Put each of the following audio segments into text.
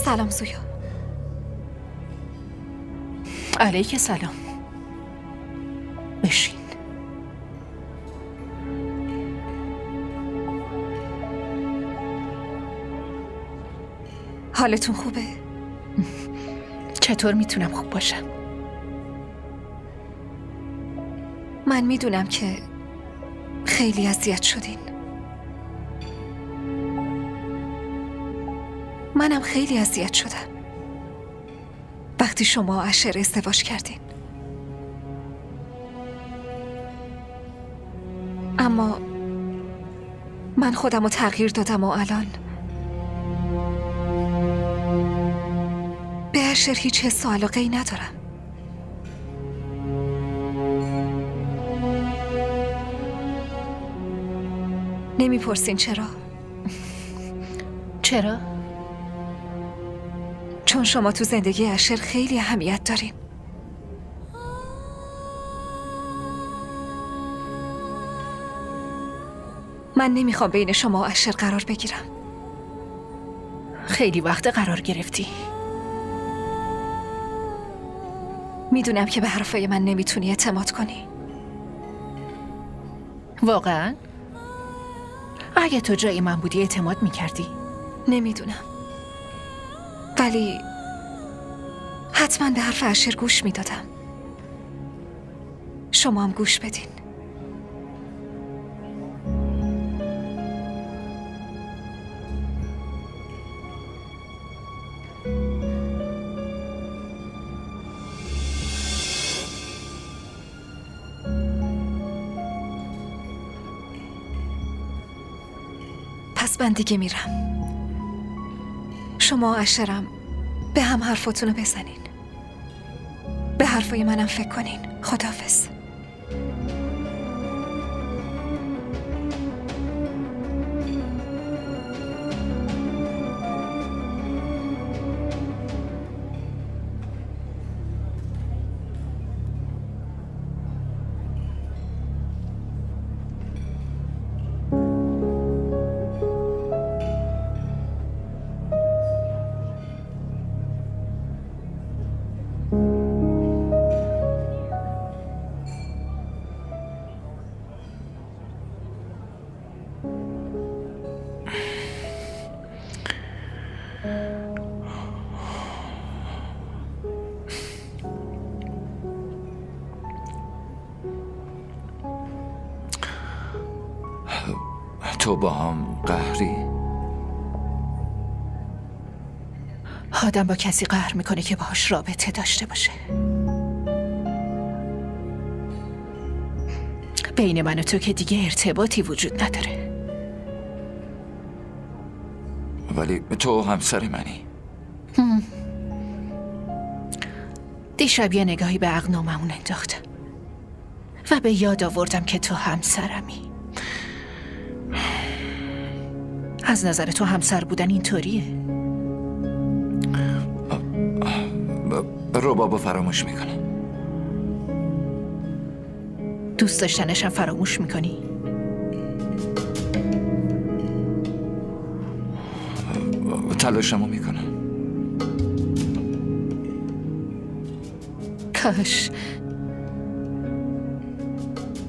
سلام زویا. علیک سلام. بشین. حالتون خوبه؟ چطور میتونم خوب باشم؟ من میدونم که خیلی اذیت شدین. منم خیلی اذیت شدم وقتی شما و اشر ازدواج کردین. اما من خودم رو تغییر دادم و الان به اشر هیچ حس و علاقه‌ای ندارم. نمیپرسین چرا؟ چرا؟ چون شما تو زندگی اشر خیلی اهمیت دارین. من نمیخوام بین شما و اشر قرار بگیرم. خیلی وقت قرار گرفتی. میدونم که به حرفای من نمیتونی اعتماد کنی. واقعا؟ اگه تو جای من بودی اعتماد میکردی؟ نمیدونم، ولی حتما به حرف اشر گوش میدادم. شما هم گوش بدین. پس من دیگه میرم. شما و اشرم به هم حرفاتونو بزنین. به حرفای منم فکر کنین. خداحافظ. تو با هم قهری؟ آدم با کسی قهر میکنه که باهاش رابطه داشته باشه. بین من و تو که دیگه ارتباطی وجود نداره. ولی تو همسر منی. دیشب یه نگاهی به عقدنامه‌مون انداختم و به یاد آوردم که تو همسرمی. از نظر تو همسر بودن اینطوریه؟ ربابو فراموش میکنم. دوست داشتنشم فراموش میکنی؟ تلاشمو میکنم.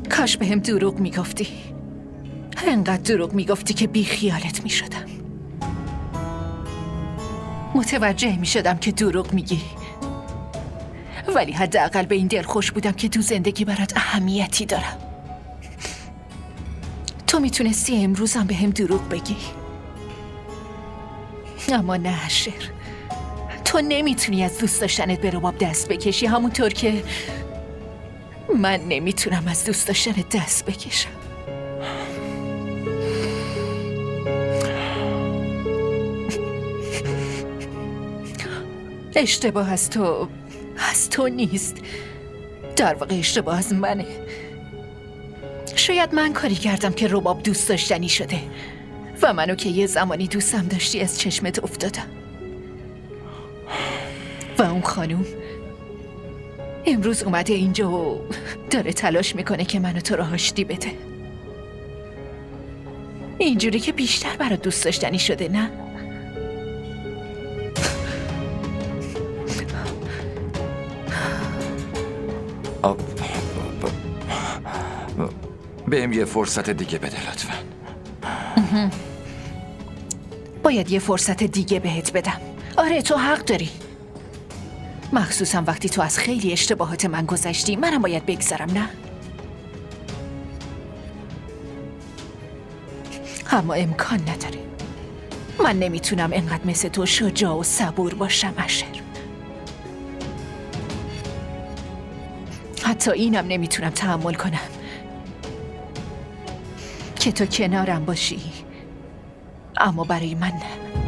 کاش بهم دروغ میگفتی. انقدر دروغ میگفتی که بی خیالت میشدم. متوجه میشدم که دروغ میگی، ولی حداقل به این دل خوش بودم که تو زندگی برات اهمیتی دارم. تو میتونستی امروزم بهم دروغ بگی، اما نه اشر. تو نمیتونی از دوست داشتنت به رباب دست بکشی، همونطور که من نمیتونم از دوست داشتنت دست بکشم. اشتباه از تو نیست. در واقع اشتباه از منه. شاید من کاری کردم که رباب دوست داشتنی شده و منو که یه زمانی دوستم داشتی از چشمت افتادم. و اون خانوم امروز اومده اینجا و داره تلاش میکنه که منو تو رو آشتی بده. اینجوری که بیشتر برات دوست داشتنی شده، نه؟ بهم یه فرصت دیگه بده لطفاً. باید یه فرصت دیگه بهت بدم. آره تو حق داری، مخصوصا وقتی تو از خیلی اشتباهات من گذشتی. منم باید بگذرم، نه؟ اما امکان نداره. من نمیتونم انقدر مثل تو شجاع و صبور باشم اشر. حتی اینم نمیتونم تحمل کنم که تو کنارم باشی، اما برای من نه.